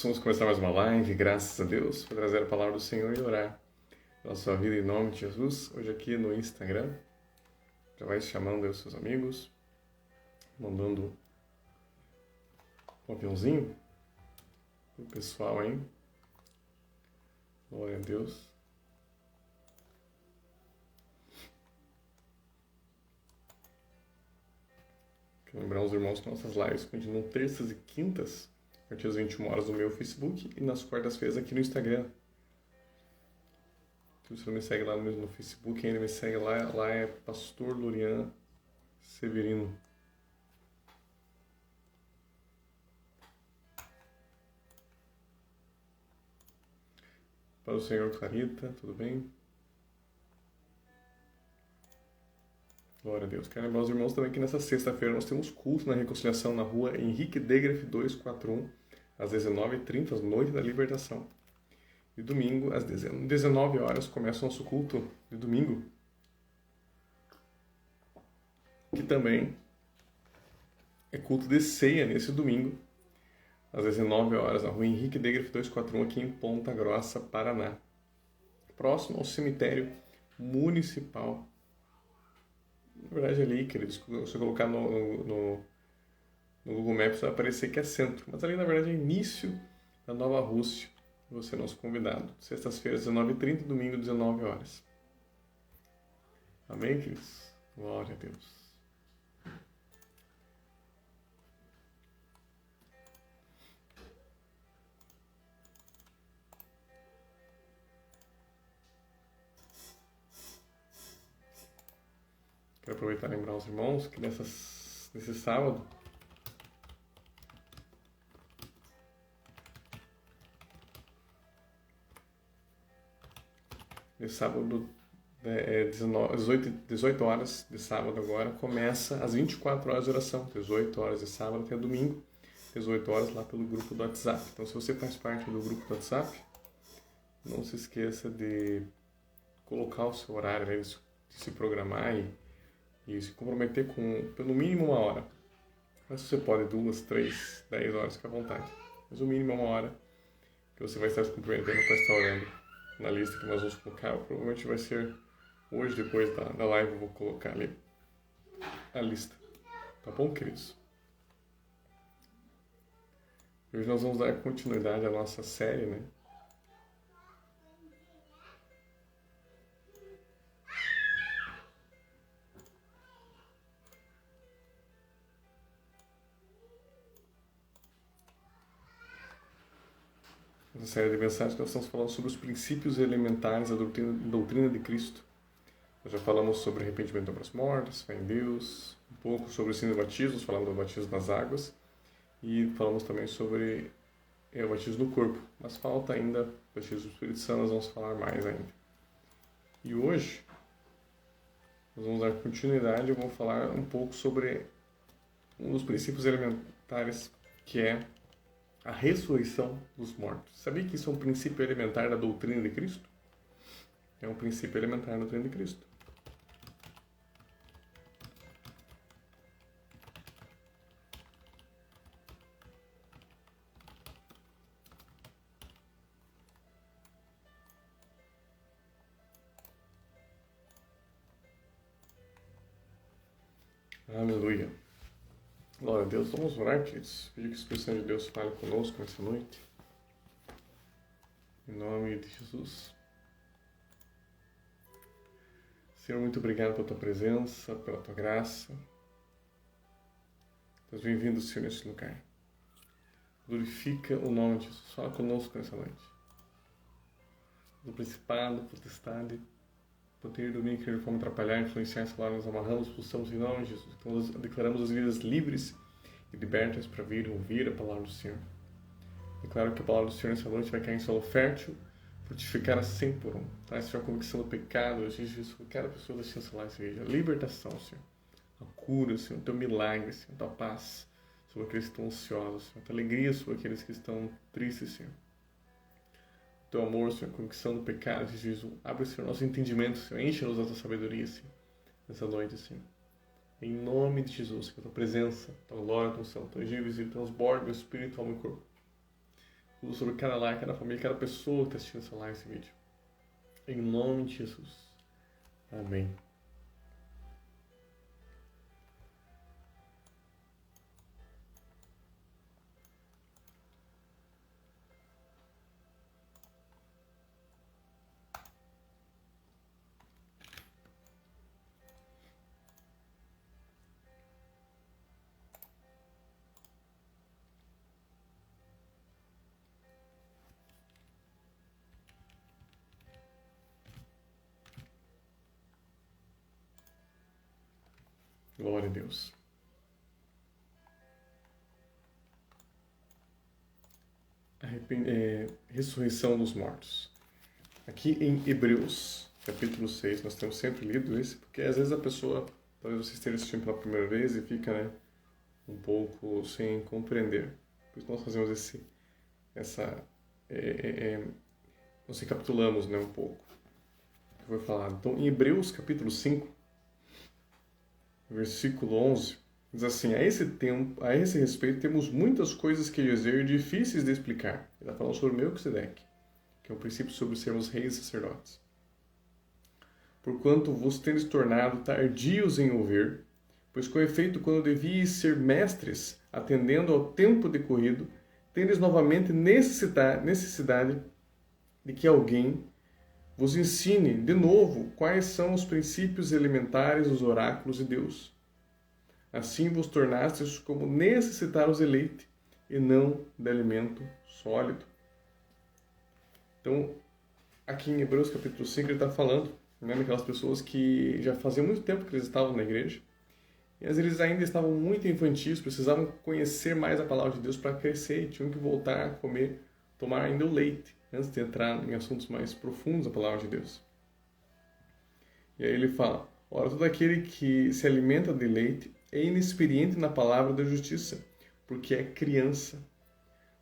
Vamos começar mais uma live, graças a Deus, para trazer a palavra do Senhor e orar pela sua vida em nome de Jesus. Hoje aqui no Instagram, já vai chamando aí os seus amigos, mandando um aviãozinho pro pessoal aí. Glória a Deus. Quero lembrar os irmãos que nossas lives continuam terças e quintas, a partir das 21 horas no meu Facebook e nas quartas-feiras aqui no Instagram. Se você não me segue lá no Facebook, ainda me segue lá é Pastor Lorian Severino. Para o Senhor Clarita, tudo bem? Glória a Deus. Quero lembrar os irmãos também que nessa sexta-feira nós temos culto na Reconciliação na rua Henrique Degref 241, às 19h30, Noite da Libertação. E domingo, às 19 horas, começa o nosso culto de domingo, que também é culto de ceia nesse domingo, às 19 horas, na rua Henrique Degref 241, aqui em Ponta Grossa, Paraná. Próximo ao cemitério municipal. Na verdade, ali, queridos, se você colocar no Google Maps, vai aparecer que é centro. Mas ali, na verdade, é início da Nova Rússia. Você é nosso convidado. Sextas-feiras, 19h30, domingo, 19 horas. Amém, queridos? Glória a Deus. Quero aproveitar e lembrar os irmãos que nesse sábado, é 18 horas de sábado agora, começa às 24 horas de oração, 18 horas de sábado até domingo, 18 horas lá pelo grupo do WhatsApp. Então, se você faz parte do grupo do WhatsApp, não se esqueça de colocar o seu horário, né, de se programar e se comprometer com pelo mínimo 1 hora. Mas você pode 2, 3, 10 horas, fica à vontade. Mas o mínimo é 1 hora que você vai estar se comprometendo para estar orando na lista que nós vamos colocar. Provavelmente vai ser hoje, depois da live, eu vou colocar ali a lista. Tá bom, queridos? Hoje nós vamos dar continuidade à nossa série, né? Essa série de mensagens que nós estamos falando sobre os princípios elementares da doutrina de Cristo. Nós já falamos sobre arrependimento para as mortes, fé em Deus, um pouco sobre o ensino do batismo, falamos do batismo nas águas, e falamos também sobre o batismo no corpo. Mas falta ainda o batismo do Espírito Santo, nós vamos falar mais ainda. E hoje, nós vamos dar continuidade, eu vou falar um pouco sobre um dos princípios elementares, que é a ressurreição dos mortos. Sabia que isso é um princípio elementar da doutrina de Cristo? É um princípio elementar da doutrina de Cristo. Aleluia. Glória a Deus. Vamos orar, queridos. Pedir que o Espírito Santo de Deus fale conosco nessa noite. Em nome de Jesus. Senhor, muito obrigado pela tua presença, pela tua graça. Deus, bem-vindo, Senhor, nesse lugar. Glorifica o nome de Jesus. Fala conosco nessa noite. Do principado, potestade, poder do domínio, querer como atrapalhar, influenciar essa palavra, nós amarramos, expulsamos em nome de Jesus. Então, nós declaramos as vidas livres e libertas para vir ouvir a palavra do Senhor. Declaro que a palavra do Senhor nessa noite vai cair em solo fértil, frutificar a 100 por 1. Traz, Senhor, a convicção do pecado, Jesus, que cada pessoa da ciência lá seja a libertação, Senhor. A cura, Senhor, o teu milagre, Senhor, a tua paz sobre aqueles que estão ansiosos, Senhor. A tua alegria sobre aqueles que estão tristes, Senhor. O teu amor, Senhor, a convicção do pecado, Jesus. Abre, Senhor, nosso entendimento, Senhor. Enche-nos da tua sabedoria, Senhor, nessa noite, Senhor. Em nome de Jesus, que a tua presença, a tua glória, a tua unção, a tua invisível, transborda o Espírito, alma e corpo. tudo sobre cada lar, cada família, cada pessoa que está assistindo essa live, esse vídeo. Em nome de Jesus. Amém. Glória a Deus. Ressurreição dos mortos. Aqui em Hebreus, capítulo 6, nós temos sempre lido esse, porque às vezes a pessoa, talvez você esteja assistindo pela primeira vez e fica, né, um pouco sem compreender. Por isso nós fazemos nós recapitulamos, né, um pouco o que foi falado. Então, em Hebreus, capítulo 5, versículo 11, diz assim: a esse respeito temos muitas coisas que dizer difíceis de explicar. Ele está falando sobre Melquisedeque, que é um princípio sobre sermos reis e sacerdotes. Porquanto vos tendes tornado tardios em ouvir, pois com efeito, quando devíeis ser mestres, atendendo ao tempo decorrido, tendes novamente necessidade de que alguém vos ensine de novo quais são os princípios elementares dos oráculos de Deus. Assim vos tornastes como necessitados de leite, e não de alimento sólido. Então, aqui em Hebreus capítulo 5, ele está falando, né, daquelas pessoas que já fazia muito tempo que eles estavam na igreja, e às vezes eles ainda estavam muito infantis, precisavam conhecer mais a palavra de Deus para crescer, e tinham que voltar a comer, tomar ainda o leite, antes de entrar em assuntos mais profundos da palavra de Deus. E aí ele fala: ora, todo aquele que se alimenta de leite é inexperiente na palavra da justiça, porque é criança.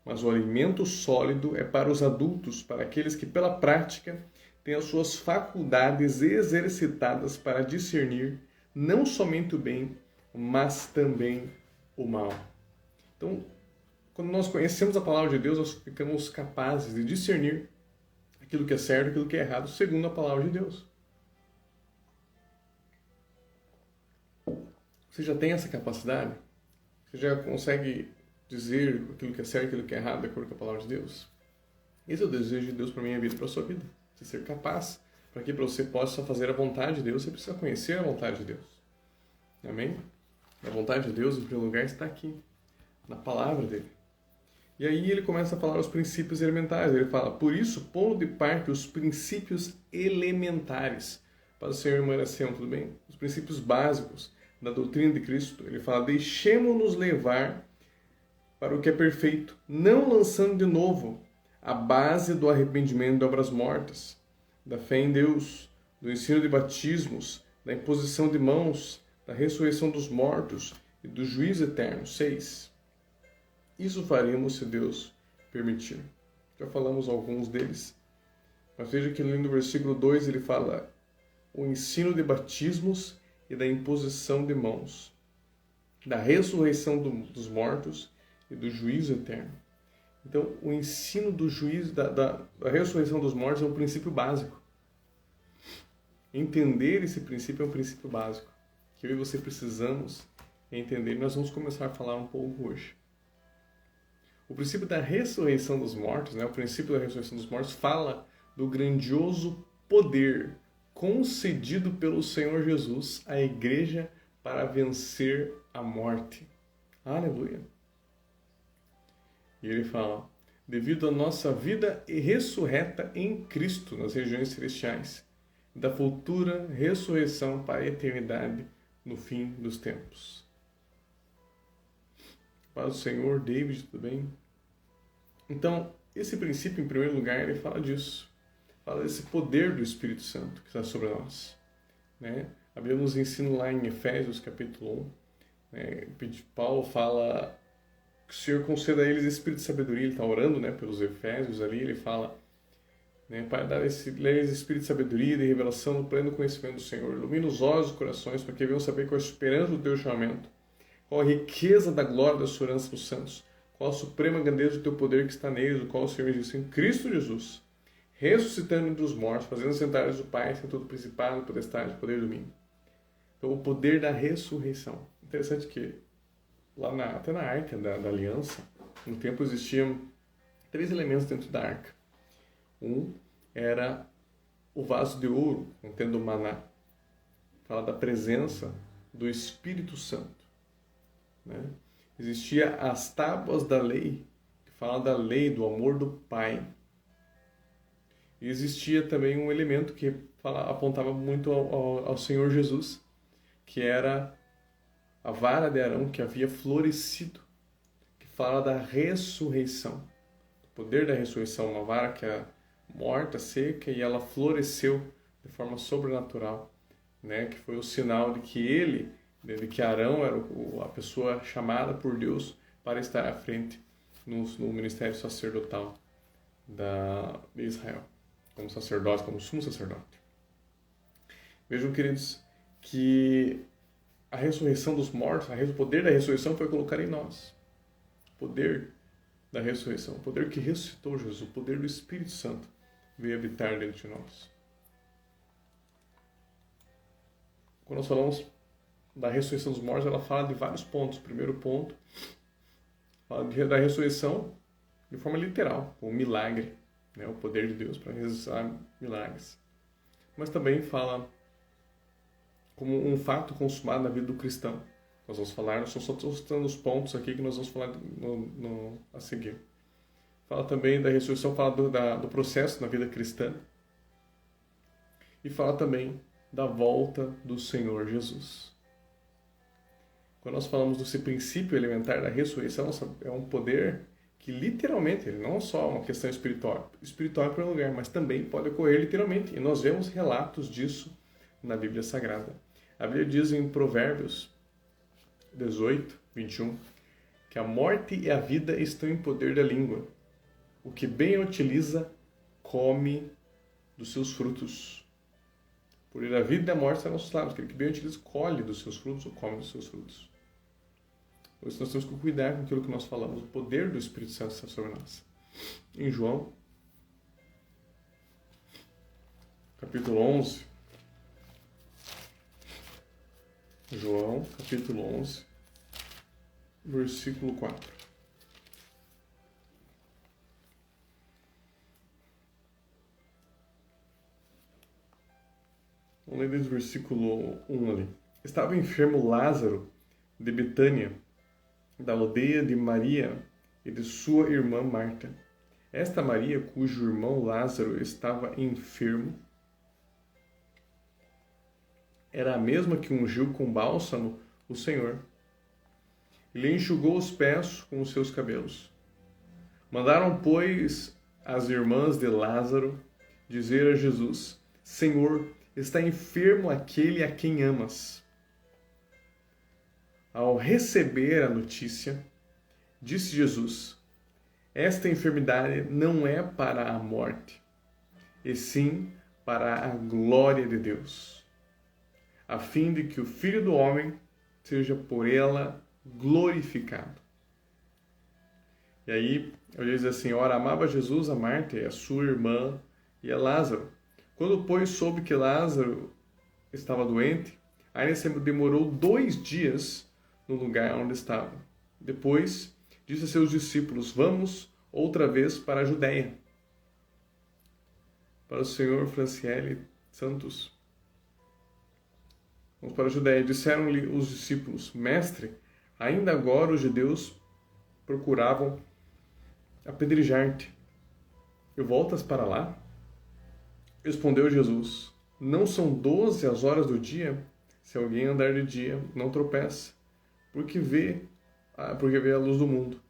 Mas o alimento sólido é para os adultos, para aqueles que pela prática têm as suas faculdades exercitadas para discernir não somente o bem, mas também o mal. Então, quando nós conhecemos a palavra de Deus, nós ficamos capazes de discernir aquilo que é certo e aquilo que é errado, segundo a palavra de Deus. Você já tem essa capacidade? Você já consegue dizer aquilo que é certo e aquilo que é errado, de acordo com a palavra de Deus? Esse é o desejo de Deus para a minha vida e para a sua vida. Você ser capaz, para que você possa fazer a vontade de Deus, você precisa conhecer a vontade de Deus. Amém? A vontade de Deus, em primeiro lugar, está aqui, na palavra dele. E aí ele começa a falar os princípios elementares. Ele fala: por isso, pondo de parte os princípios elementares. Para o Senhor, irmã Aracião, tudo bem? Os princípios básicos da doutrina de Cristo. Ele fala: deixemo-nos levar para o que é perfeito, não lançando de novo a base do arrependimento de obras mortas, da fé em Deus, do ensino de batismos, da imposição de mãos, da ressurreição dos mortos e do juízo eterno. 6. Isso faremos se Deus permitir. Já falamos alguns deles. Mas veja que no versículo 2 ele fala o ensino de batismos e da imposição de mãos, da ressurreição dos mortos e do juízo eterno. Então, o ensino do juízo, da ressurreição dos mortos é um princípio básico. Entender esse princípio é um princípio básico, que eu e você precisamos entender. Nós vamos começar a falar um pouco hoje. O princípio da ressurreição dos mortos, né, o princípio da ressurreição dos mortos, fala do grandioso poder concedido pelo Senhor Jesus à igreja para vencer a morte. Aleluia! E ele fala: devido à nossa vida ressurreta em Cristo nas regiões celestiais, da futura ressurreição para a eternidade no fim dos tempos. Para o Senhor, David, tudo bem? Então, esse princípio, em primeiro lugar, ele fala disso. Fala desse poder do Espírito Santo que está sobre nós. Né? A Bíblia nos ensina lá em Efésios, capítulo 1, né? Paulo fala que o Senhor conceda a eles espírito de sabedoria. Ele está orando, né, pelos Efésios ali, ele fala, né, para dar eles espírito de sabedoria e de revelação no pleno conhecimento do Senhor. Ilumina os olhos e os corações para que venham saber qual é a esperança do teu chamamento, qual a riqueza da glória da sua herança nos santos, qual a suprema grandeza do teu poder que está neles, o qual o Senhor disse em Cristo Jesus, ressuscitando entre os mortos, fazendo sentar do Pai, sem todo principado, potestade, poder e domínio. Então, o poder da ressurreição. Interessante que até na Arca da Aliança, no tempo existiam 3 elementos dentro da Arca. Um era o vaso de ouro, contendo o maná. Fala da presença do Espírito Santo. Né? Existia as tábuas da lei, que fala da lei, do amor do Pai. E existia também um elemento que apontava muito ao Senhor Jesus, que era a vara de Arão que havia florescido, que fala da ressurreição. O poder da ressurreição, uma vara que é morta, seca, e ela floresceu de forma sobrenatural, né? Que foi o sinal de que Arão era a pessoa chamada por Deus para estar à frente no ministério sacerdotal de Israel, como sacerdote, como sumo sacerdote. Vejam, queridos, que a ressurreição dos mortos, o poder da ressurreição foi colocar em nós. O poder da ressurreição, o poder que ressuscitou Jesus, o poder do Espírito Santo veio habitar dentro de nós. Quando nós falamos da ressurreição dos mortos, ela fala de vários pontos. O primeiro ponto fala da ressurreição de forma literal, o milagre, né? O poder de Deus para realizar milagres. Mas também fala como um fato consumado na vida do cristão. Nós vamos falar, nós só estou citando os pontos aqui que nós vamos falar a seguir. Fala também da ressurreição, fala do processo na vida cristã. E fala também da volta do Senhor Jesus. Quando nós falamos desse princípio elementar da ressurreição, é um poder que literalmente, ele não é só uma questão espiritual em primeiro lugar, mas também pode ocorrer literalmente. E nós vemos relatos disso na Bíblia Sagrada. A Bíblia diz em Provérbios 18, 21, que a morte e a vida estão em poder da língua. O que bem a utiliza, come dos seus frutos. Por a vida e a morte estão nos nossos lábios. Aquele que bem utiliza, colhe dos seus frutos ou come dos seus frutos. Por isso nós temos que cuidar com aquilo que nós falamos. O poder do Espírito Santo está sobre nós. Em João, capítulo 11, João, capítulo 11, versículo 4. Vamos ler desde o versículo 1 ali. Estava enfermo Lázaro de Betânia, da aldeia de Maria e de sua irmã Marta. Esta Maria, cujo irmão Lázaro estava enfermo, era a mesma que ungiu com bálsamo o Senhor. Ele enxugou os pés com os seus cabelos. Mandaram, pois, as irmãs de Lázaro dizer a Jesus: Senhor, está enfermo aquele a quem amas. Ao receber a notícia, disse Jesus: esta enfermidade não é para a morte, e sim para a glória de Deus, a fim de que o Filho do Homem seja por ela glorificado. E aí, eu diz assim: ora, amava Jesus a Marta e a sua irmã e a Lázaro. Quando, pois, soube que Lázaro estava doente, ainda se demorou 2 dias no lugar onde estava. Depois, disse a seus discípulos: vamos outra vez para a Judéia. Para o Senhor Franciele Santos. Vamos para a Judéia. Disseram-lhe os discípulos: Mestre, ainda agora os judeus procuravam apedrejar-te. E voltas para lá? Respondeu Jesus: não são 12 as horas do dia? Se alguém andar de dia, não tropeça, porque vê a luz do mundo.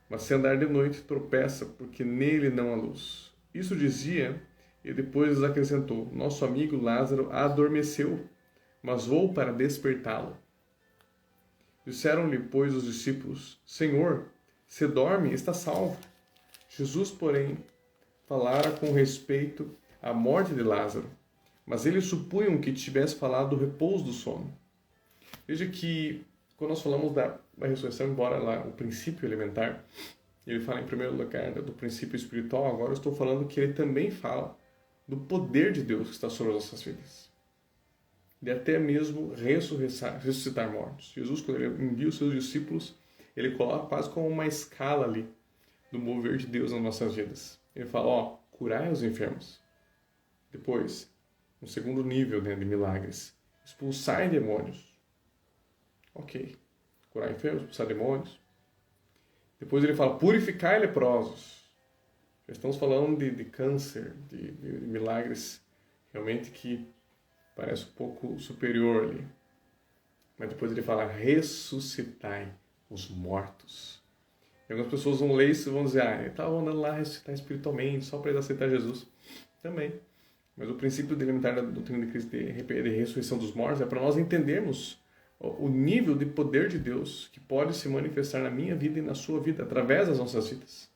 Mas se andar de noite, tropeça, porque nele não há luz. Isso dizia, e depois lhes acrescentou: nosso amigo Lázaro adormeceu, mas vou para despertá-lo. Disseram-lhe, pois, os discípulos: Senhor, se dorme, está salvo. Jesus, porém, falara com respeito à morte de Lázaro, mas eles supunham que tivesse falado do repouso do sono. Veja que, quando nós falamos da ressurreição, embora lá o princípio elementar ele fala em primeiro lugar do princípio espiritual, agora eu estou falando que ele também fala do poder de Deus que está sobre as nossas vidas. De até mesmo ressuscitar mortos. Jesus, quando ele envia os seus discípulos, ele coloca quase como uma escala ali do mover de Deus nas nossas vidas. Ele fala, curai os enfermos. Depois, um segundo nível, né, de milagres. Expulsar demônios. Ok. Curar enfermos, expulsar demônios. Depois ele fala, purificar leprosos. Já estamos falando de câncer, de milagres realmente que parece um pouco superior ali. Mas depois ele fala, ressuscitai os mortos. E algumas pessoas vão ler isso e vão dizer, ele estava andando lá ressuscitar espiritualmente, só para eles aceitar Jesus. Também. Mas o princípio elementar da doutrina de Cristo de ressurreição dos mortos é para nós entendermos o nível de poder de Deus que pode se manifestar na minha vida e na sua vida, através das nossas vidas.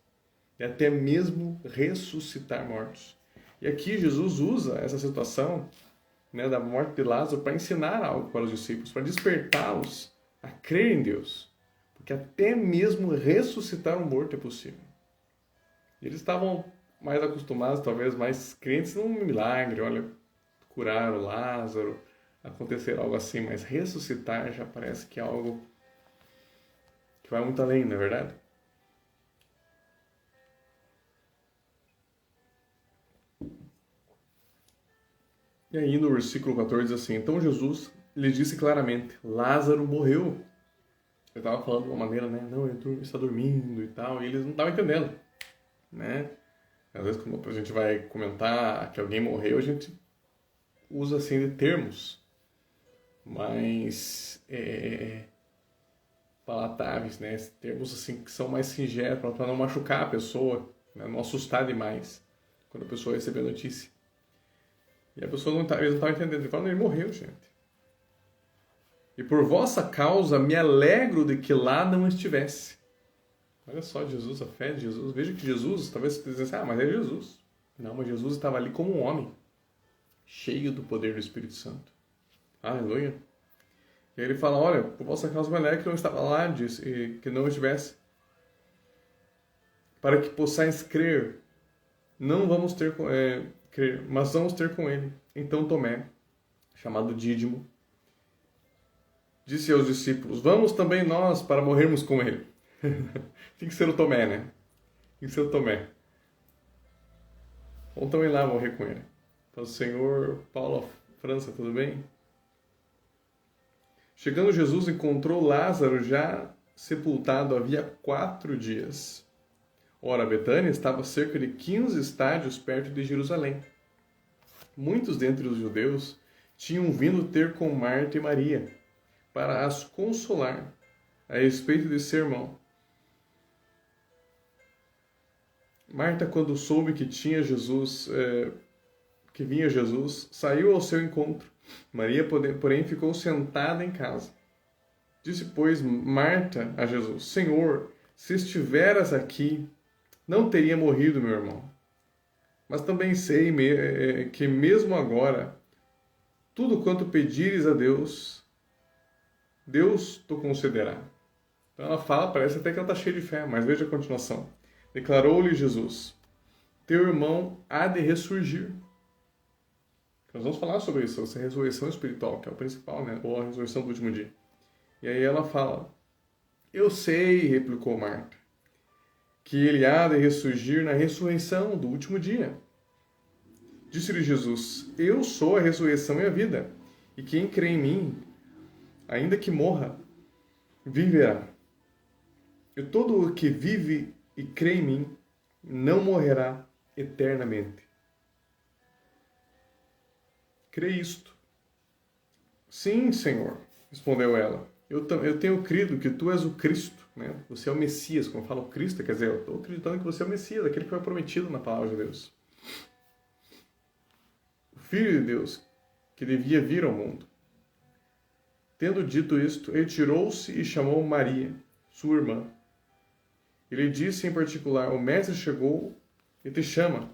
E até mesmo ressuscitar mortos. E aqui Jesus usa essa situação, né, da morte de Lázaro para ensinar algo para os discípulos, para despertá-los a crer em Deus. Porque até mesmo ressuscitar um morto é possível. E eles estavam mais acostumados, talvez mais crentes num milagre, olha, curar o Lázaro, acontecer algo assim, mas ressuscitar já parece que é algo que vai muito além, não é verdade? E aí no versículo 14 diz assim, então Jesus lhe disse claramente, Lázaro morreu. Ele estava falando de uma maneira, né, não, ele está dormindo e tal, e eles não estavam entendendo, né? Às vezes quando a gente vai comentar que alguém morreu, a gente usa assim de termos mais palatáveis, né? Termos assim que são mais singelos para não machucar a pessoa, né? Não assustar demais quando a pessoa recebe a notícia. E a pessoa eles não estavam entendendo. Ele fala, ele morreu, gente. E por vossa causa me alegro de que lá não estivesse. Olha só Jesus, a fé de Jesus. Veja que Jesus, talvez você diga assim, mas é Jesus. Não, mas Jesus estava ali como um homem, cheio do poder do Espírito Santo. Aleluia. E aí ele fala, olha, por vossa causa me alegro que não estava lá, e que não estivesse. Para que possais crer. Não vamos ter crer, mas vamos ter com ele. Então Tomé, chamado Dídimo, disse aos discípulos, vamos também nós para morrermos com ele. Tem que ser o Tomé, né? Tem que ser o Tomé. Vamos também lá morrer com ele. Então, Senhor, Paulo, França, tudo bem? Chegando Jesus, encontrou Lázaro já sepultado havia 4 dias. Ora, Betânia estava a cerca de 15 estádios perto de Jerusalém. Muitos dentre os judeus tinham vindo ter com Marta e Maria para as consolar a respeito desse sermão. Marta, quando soube que vinha Jesus, saiu ao seu encontro. Maria, porém, ficou sentada em casa. Disse, pois, Marta a Jesus, Senhor, se estiveras aqui, não teria morrido meu irmão. Mas também sei que mesmo agora, tudo quanto pedires a Deus, Deus te concederá. Então ela fala, parece até que ela está cheia de fé, mas veja a continuação. Declarou-lhe Jesus, teu irmão há de ressurgir. Nós vamos falar sobre isso, essa ressurreição espiritual, que é o principal, né? Ou a ressurreição do último dia. E aí ela fala, eu sei, replicou Marta, que ele há de ressurgir na ressurreição do último dia. Disse-lhe Jesus, eu sou a ressurreição e a vida, e quem crê em mim, ainda que morra, viverá. E todo o que vive e crê em mim, não morrerá eternamente. Crê isto? Sim, Senhor, respondeu ela. Eu tenho crido que tu és o Cristo, né? Você é o Messias. Quando eu falo Cristo, quer dizer, eu estou acreditando que você é o Messias, aquele que foi prometido na palavra de Deus. O Filho de Deus, que devia vir ao mundo. Tendo dito isto, retirou-se e chamou Maria, sua irmã. Ele disse em particular, o mestre chegou e te chama.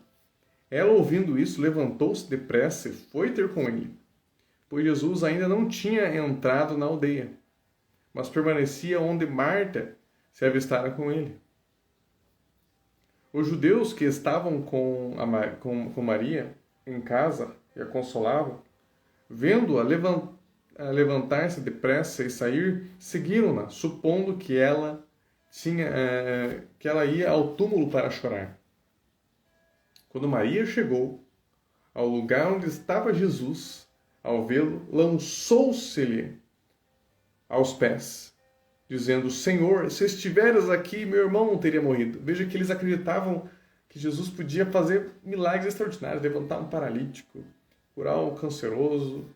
Ela, ouvindo isso, levantou-se depressa e foi ter com ele, pois Jesus ainda não tinha entrado na aldeia, mas permanecia onde Marta se avistara com ele. Os judeus que estavam com Maria em casa e a consolavam, vendo-a levantar-se depressa e sair, seguiram-na, supondo que ela ia ao túmulo para chorar. Quando Maria chegou ao lugar onde estava Jesus, ao vê-lo, lançou-se-lhe aos pés, dizendo: Senhor, se estiveras aqui, meu irmão não teria morrido. Veja que eles acreditavam que Jesus podia fazer milagres extraordinários, levantar um paralítico, curar um canceroso,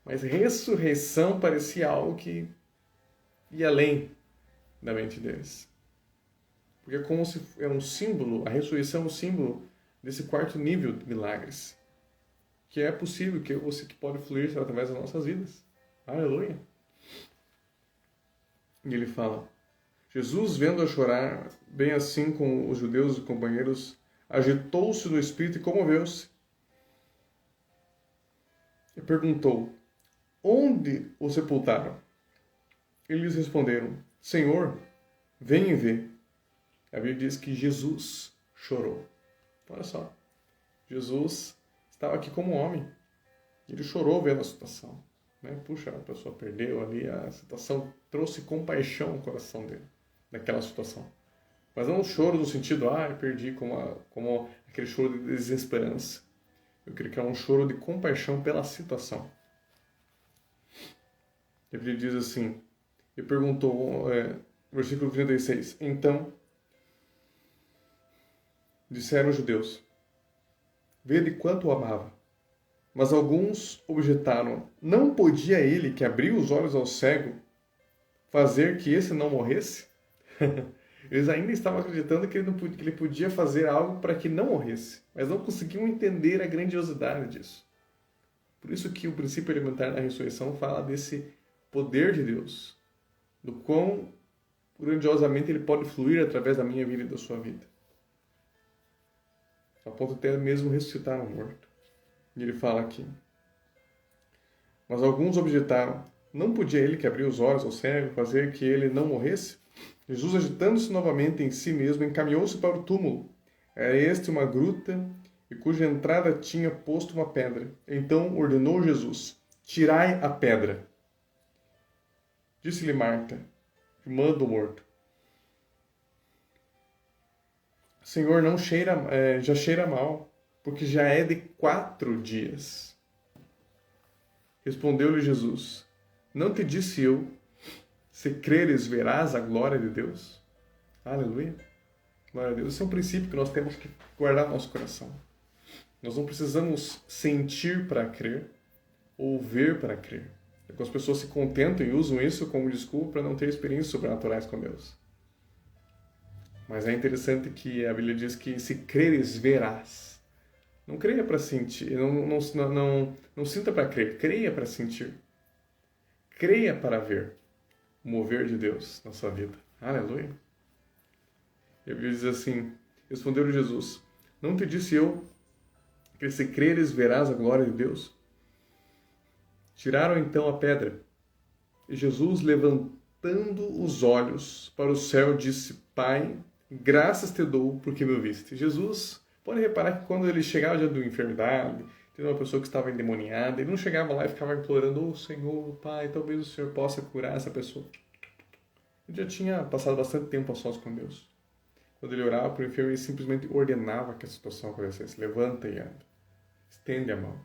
mas ressurreição parecia algo que ia além da mente deles. Porque é como se é um símbolo, a ressurreição é um símbolo desse quarto nível de milagres, que é possível, que pode fluir através das nossas vidas. Aleluia! E ele fala: Jesus, vendo-a chorar, bem assim com os judeus e companheiros, agitou-se no espírito e comoveu-se. E perguntou: onde o sepultaram? Eles responderam: Senhor, vem e vê. A Bíblia diz que Jesus chorou. Olha só, Jesus estava aqui como homem. Ele chorou vendo a situação. Puxa, a pessoa perdeu ali, a situação trouxe compaixão ao coração dele, naquela situação. Mas não um choro no sentido, eu perdi, como aquele choro de desesperança. Eu creio que é um choro de compaixão pela situação. A Bíblia diz assim, e perguntou, versículo 36, então disseram os judeus: vede quanto o amava. Mas alguns objetaram: não podia ele, que abriu os olhos ao cego, fazer que esse não morresse? Eles ainda estavam acreditando que ele podia fazer algo para que não morresse, mas não conseguiam entender a grandiosidade disso. Por isso que o princípio elementar da ressurreição fala desse poder de Deus, do quão grandiosamente ele pode fluir através da minha vida e da sua vida, a ponto até mesmo ressuscitar um morto. E ele fala aqui: mas alguns objetaram: não podia ele, que abriu os olhos ao cego, fazer que ele não morresse? Jesus, agitando-se novamente em si mesmo, encaminhou-se para o túmulo. Era este uma gruta, e cuja entrada tinha posto uma pedra. Então ordenou Jesus: tirai a pedra. Disse-lhe Marta, irmã do morto: Senhor, não já cheira mal, porque já é de 4 dias. Respondeu-lhe Jesus: não te disse eu, se creres verás a glória de Deus? Aleluia! Glória a Deus. Esse é um princípio que nós temos que guardar no nosso coração. Nós não precisamos sentir para crer ou ver para crer. As pessoas se contentam e usam isso como desculpa para não ter experiências sobrenaturais com Deus. Mas é interessante que a Bíblia diz que se creres, verás. Não creia para sentir, não sinta para crer, creia para sentir. Creia para ver o mover de Deus na sua vida. Aleluia! E a Bíblia diz assim, respondeu-lhe Jesus: não te disse eu que se creres verás a glória de Deus? Tiraram então a pedra. E Jesus, levantando os olhos para o céu, disse: Pai, graças te dou porque me ouviste. Jesus, pode reparar que quando ele chegava diante de uma enfermidade, de uma pessoa que estava endemoniada, ele não chegava lá e ficava implorando: Senhor, Pai, talvez o Senhor possa curar essa pessoa. Ele já tinha passado bastante tempo a sós com Deus. Quando ele orava para o enfermo, ele simplesmente ordenava que a situação acontecesse. Levanta e anda. Estende a mão.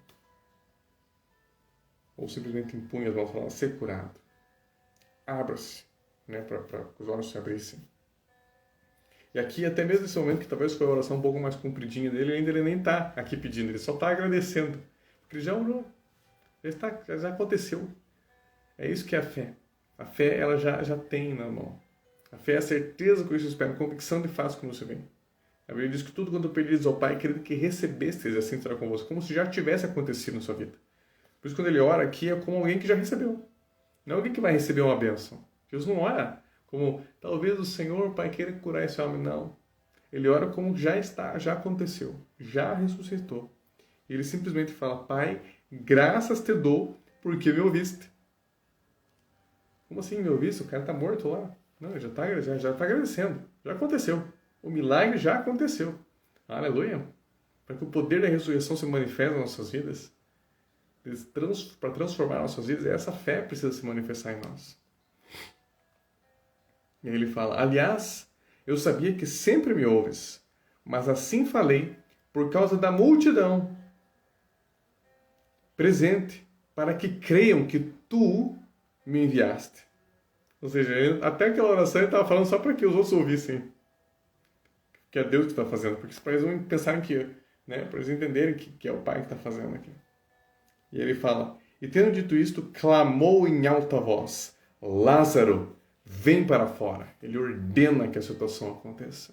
Ou simplesmente impunha as mãos e falava: ser curado. Abra-se, para que os olhos se abrissem. E aqui, até mesmo nesse momento, que talvez foi a oração um pouco mais compridinha dele, ainda ele nem está aqui pedindo, ele só está agradecendo. Porque ele já orou. Já aconteceu. É isso que é a fé. A fé, ela já tem na mão. A fé é a certeza que isso espera, a convicção de fato como você vem. A Bíblia diz que tudo quanto pedires ao Pai, querido, que recebestes, assim será convosco, como se já tivesse acontecido na sua vida. Por isso, quando ele ora aqui, é como alguém que já recebeu. Não é alguém que vai receber uma bênção. Jesus não ora como, talvez o Senhor, Pai, queira curar esse homem. Não. Ele ora como já aconteceu, já ressuscitou. E ele simplesmente fala: Pai, graças te dou porque me ouviste. Como assim me ouviste? O cara está morto lá. Não, ele já está agradecendo. Já aconteceu. O milagre já aconteceu. Aleluia! Para que o poder da ressurreição se manifeste nas nossas vidas, para transformar nossas vidas, essa fé precisa se manifestar em nós. E aí ele fala: aliás, eu sabia que sempre me ouves, mas assim falei por causa da multidão presente, para que creiam que tu me enviaste. Ou seja, até aquela oração ele estava falando só para que os outros ouvissem. Que é Deus que está fazendo, porque para eles não pensarem que, né, para eles entenderem que é o Pai que está fazendo aqui. E ele fala: e tendo dito isto, clamou em alta voz: Lázaro, vem para fora. Ele ordena que a situação aconteça.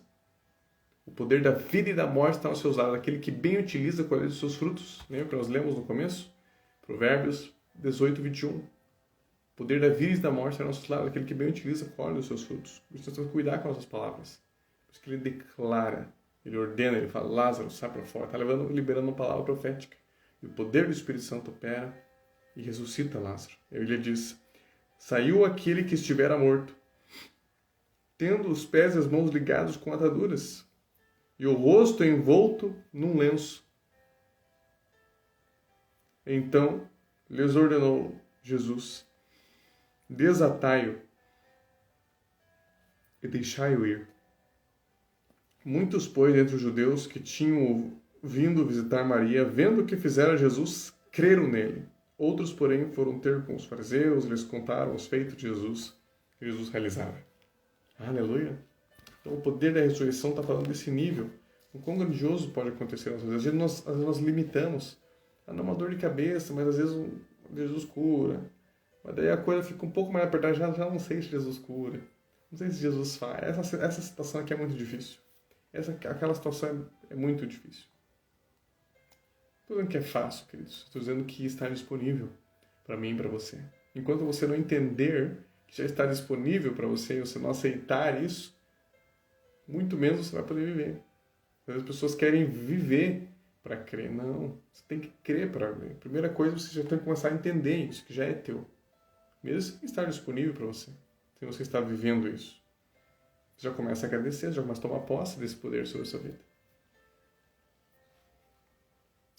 O poder da vida e da morte está aos seus lados. Aquele que bem utiliza colhe os seus frutos. Lembra que nós lemos no começo? Provérbios 18, 21. O poder da vida e da morte está aos nossos lados. Aquele que bem utiliza colhe os seus frutos. Por isso nós temos que cuidar com as nossas palavras. Por isso que ele declara, ele ordena, ele fala: Lázaro, sai para fora. Está liberando uma palavra profética. E o poder do Espírito Santo opera e ressuscita Lázaro. Ele diz: saiu aquele que estivera morto, tendo os pés e as mãos ligados com ataduras, e o rosto envolto num lenço. Então lhes ordenou Jesus: desatai-o e deixai-o ir. Muitos, pois, entre os judeus que tinham vindo visitar Maria, vendo o que fizera Jesus, creram nele. Outros, porém, foram ter com os fariseus e lhes contaram os feitos de Jesus que Jesus realizava. Aleluia! Então, o poder da ressurreição está falando desse nível. O quão grandioso pode acontecer às vezes. Às vezes nós limitamos. Não, uma dor de cabeça, mas às vezes Jesus cura. Mas daí a coisa fica um pouco mais apertada. Já não sei se Jesus cura. Não sei se Jesus faz. Essa situação aqui é muito difícil. Aquela situação é muito difícil. Estou dizendo que é fácil, queridos. Estou dizendo que está disponível para mim e para você. Enquanto você não entender que já está disponível para você e você não aceitar isso, muito menos você vai poder viver. As pessoas querem viver para crer. Não, você tem que crer para ver. Primeira coisa, você já tem que começar a entender isso, que já é teu. Mesmo sem estar disponível para você. Se você está vivendo isso. Você já começa a agradecer, já começa a tomar posse desse poder sobre a sua vida.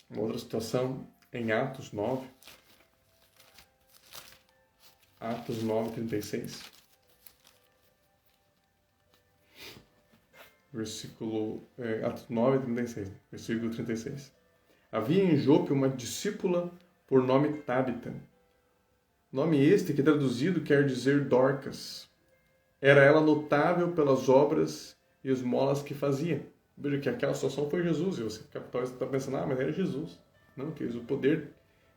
Uma outra situação em Atos 9. Atos 9, 36. Atos 9, 36. Versículo 36. Havia em Jope uma discípula por nome Tábita. Nome este que traduzido quer dizer Dorcas. Era ela notável pelas obras e esmolas que fazia. Veja que aquela situação foi Jesus. E você talvez está pensando: mas era Jesus. Não, queridos,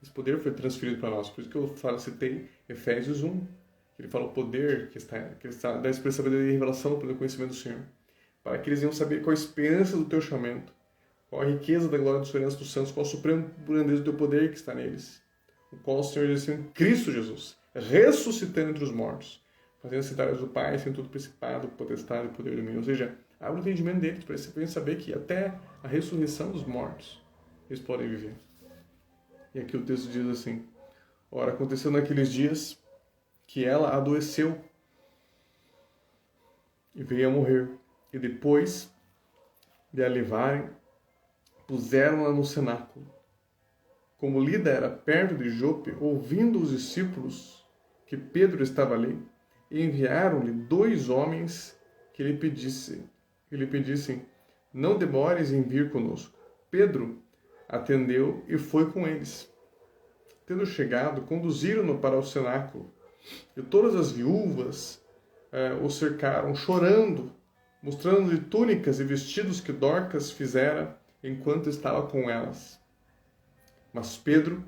esse poder foi transferido para nós. Por isso que eu citei Efésios 1. Ele fala o poder que está da expressa sabedoria e revelação pelo conhecimento do Senhor. Para que eles iam saber qual a esperança do teu chamamento, qual a riqueza da glória da esperança dos santos, qual a suprema grandeza do teu poder que está neles. O qual o Senhor exerceu em Cristo Jesus, ressuscitando entre os mortos, fazendo cidades do Pai, sem todo principado, potestade e poder e domínio. Ou seja, abre o entendimento deles, para eles poderem saber que até a ressurreição dos mortos, eles podem viver. E aqui o texto diz assim: ora, aconteceu naqueles dias que ela adoeceu e veio a morrer. E depois de a levarem, puseram-na no cenáculo. Como Lida era perto de Jope, ouvindo os discípulos que Pedro estava ali, enviaram-lhe 2 homens que lhe pedissem: não demores em vir conosco. Pedro atendeu e foi com eles. Tendo chegado, conduziram-no para o cenáculo. E todas as viúvas o cercaram, chorando, mostrando-lhe túnicas e vestidos que Dorcas fizera enquanto estava com elas. Mas Pedro,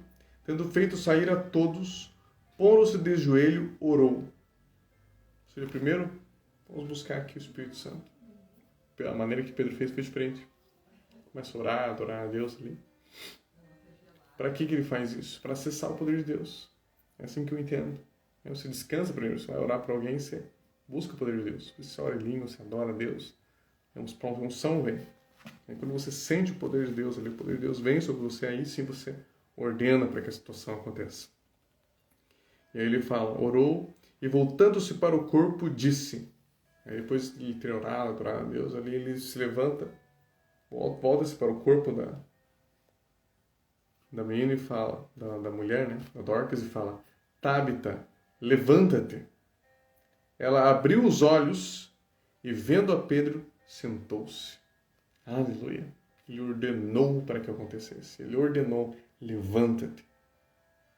tendo feito sair a todos, pondo-se de joelho, orou. Ou seja, primeiro, vamos buscar aqui o Espírito Santo. A maneira que Pedro fez foi diferente. Começa a orar, adorar a Deus ali. Para que ele faz isso? Para acessar o poder de Deus. É assim que eu entendo. Você descansa primeiro, você vai orar para alguém, você busca o poder de Deus. Você ora em língua, você adora a Deus. Uma unção vem. E quando você sente o poder de Deus ali, o poder de Deus vem sobre você, aí sim você ordena para que a situação aconteça. E aí ele fala: orou e voltando-se para o corpo disse. Aí depois de ter orado, adorado a Deus, ali ele se levanta, volta-se para o corpo da menina e fala, da mulher, né? Da Dorcas, e fala: Tabita, levanta-te. Ela abriu os olhos e, vendo a Pedro, sentou-se. Aleluia. Ele ordenou para que acontecesse. Ele ordenou: levanta-te.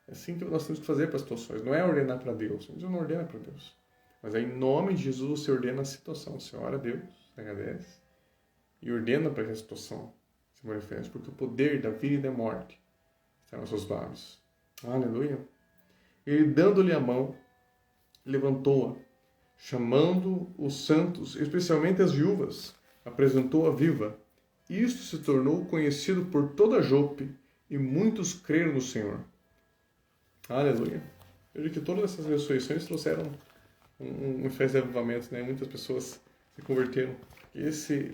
É assim que nós temos que fazer para as situações. Não é ordenar para Deus. Deus não ordena para Deus. Mas é em nome de Jesus você ordena a situação. Você ora a Deus, agradece e ordena para que a situação se manifeste. Porque o poder da vida e da morte está nos seus lábios. Aleluia. Ele, dando-lhe a mão, levantou-a, chamando os santos, especialmente as viúvas, apresentou-a viva. Isto se tornou conhecido por toda Jope, e muitos creram no Senhor. Aleluia. Eu digo que todas essas ressurreições trouxeram um efeito de avivamento, né? Muitas pessoas se converteram.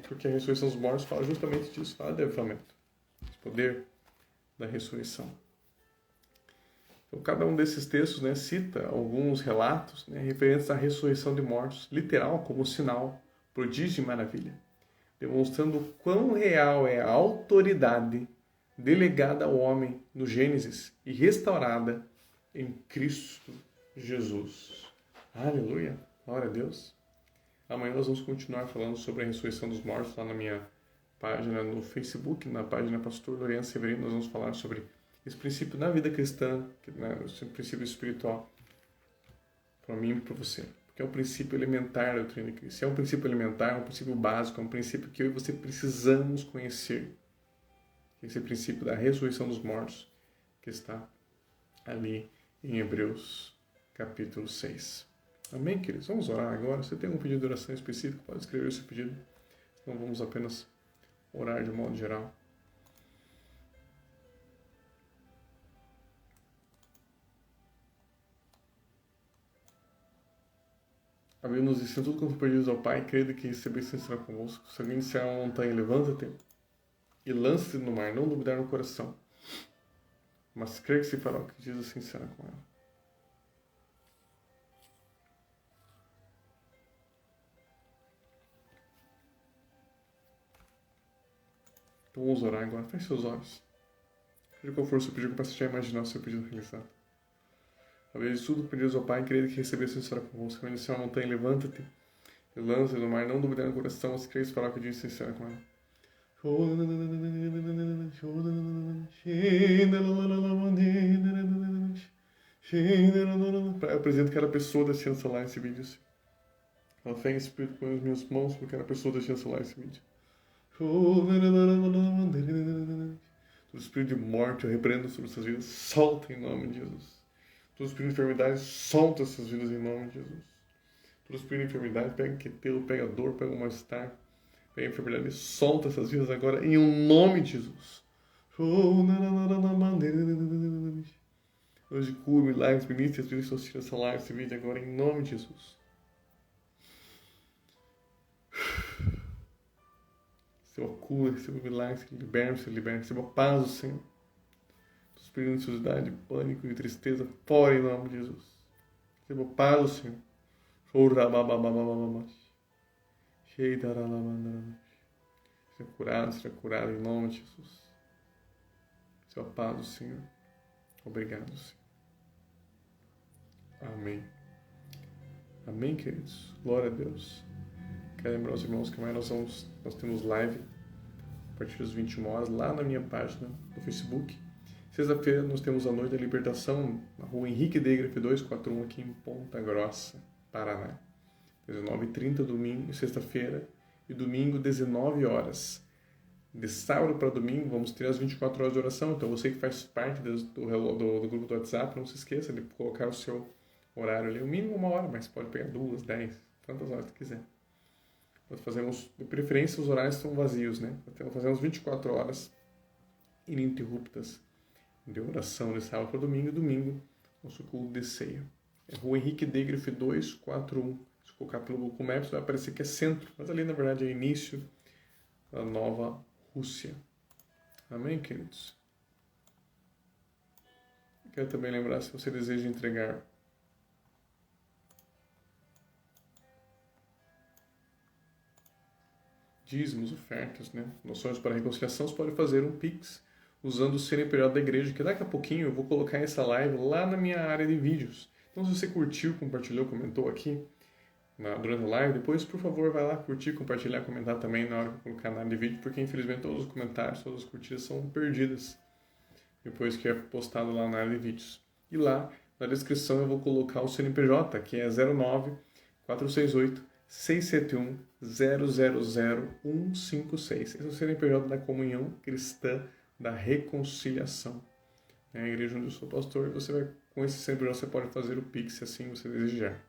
Porque a ressurreição dos mortos fala justamente disso, fala de avivamento. O poder da ressurreição. Então, cada um desses textos, né, cita alguns relatos, né, referentes à ressurreição de mortos, literal, como sinal, prodígio e maravilha, demonstrando o quão real é a autoridade delegada ao homem no Gênesis e restaurada em Cristo Jesus. Aleluia! Glória a Deus! Amanhã nós vamos continuar falando sobre a ressurreição dos mortos lá na minha página no Facebook, na página Pastor Lourenço Severino. Nós vamos falar sobre esse princípio na vida cristã, né, esse princípio espiritual, para mim e para você. Porque é um princípio elementar da doutrina de Cristo. Se é um princípio elementar, é um princípio básico, é um princípio que eu e você precisamos conhecer. Esse princípio da ressurreição dos mortos, que está ali em Hebreus capítulo 6. Amém, queridos? Vamos orar agora. Se tem um pedido de oração específico, pode escrever esse pedido. Senão vamos apenas orar de modo geral. A Bíblia nos ensina tudo quanto pedidos ao Pai, crede que recebeis será convosco. Se alguém iniciar uma montanha, levanta-te e lança-te no mar, não duvidar no coração. Mas crer que se fará o que diz, assim será com ela. Então vamos orar agora. Feche seus olhos. Seja qual for o seu pedido, comece a imaginar o seu pedido realizado. A vez de tudo, pedimos ao Pai, crede que recebesse será convosco. Se alguém iniciar uma montanha, levanta-te e lança-te no mar, não duvidar no coração, mas crer que se fará o que diz, assim será com ela. Eu apresento cada pessoa da ciência lá nesse vídeo. Ela fé em espírito com as minhas mãos por cada pessoa da ciência lá nesse vídeo. Todo espírito de morte eu repreendo sobre essas vidas. Solta em nome de Jesus. Todo espírito de enfermidade, solta essas vidas em nome de Jesus. Todo espírito de enfermidade, pega quetelo, pega dor, pega o mal-estar. Pega a enfermidade e solta essas vidas agora em um nome de Jesus. Deus de cura, milagres, ministros, Espírito Santo, tira essa live, esse vídeo agora em nome de Jesus. Receba cura, receba milagre, se libera, receba paz do Senhor. Espírito de ansiosidade, pânico e tristeza, fora em nome de Jesus. Receba paz do Senhor. Seja curado em nome de Jesus. Seja paz do Senhor. Obrigado, Senhor. Amém. Amém, queridos. Glória a Deus. Quero lembrar aos irmãos que amanhã nós temos live a partir das 21 horas lá na minha página do Facebook. Sexta-feira nós temos a Noite da Libertação na rua Henrique Degrafe 241 aqui em Ponta Grossa, Paraná. 19h30 domingo, sexta-feira, e domingo 19 horas. De sábado para domingo vamos ter as 24 horas de oração, então você que faz parte do grupo do WhatsApp, não se esqueça de colocar o seu horário ali, o mínimo 1 hora, mas pode pegar 2, 10, quantas horas você quiser. Nós fazemos, de preferência, os horários estão vazios, né? Nós fazemos 24 horas ininterruptas de oração de sábado para domingo, e domingo, nosso culto de ceia. É Rua Henrique Degrafe 241. Se colocar pelo Google Maps, vai aparecer que é centro, mas ali, na verdade, é início da Nova Rússia. Amém, queridos? Quero também lembrar, se você deseja entregar dízimos, ofertas, né? Noções para reconciliação, você pode fazer um Pix usando o CNPJ da igreja, que daqui a pouquinho eu vou colocar essa live lá na minha área de vídeos. Então, se você curtiu, compartilhou, comentou aqui durante a live, depois, por favor, vai lá curtir, compartilhar, comentar também na hora que eu colocar na área de vídeo, porque infelizmente todos os comentários, todas as curtidas são perdidas depois que é postado lá na área de vídeos. E lá, na descrição, eu vou colocar o CNPJ, que é 09-468-671-000156. Esse é o CNPJ da Comunhão Cristã da Reconciliação. É a igreja onde eu sou pastor, você vai, com esse CNPJ você pode fazer o Pix, se assim você desejar.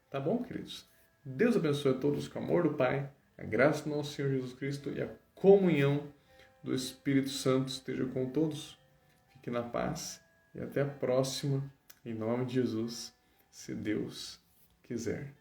Tá bom, queridos? Deus abençoe a todos com o amor do Pai, a graça do nosso Senhor Jesus Cristo e a comunhão do Espírito Santo esteja com todos. Fique na paz e até a próxima, em nome de Jesus, se Deus quiser.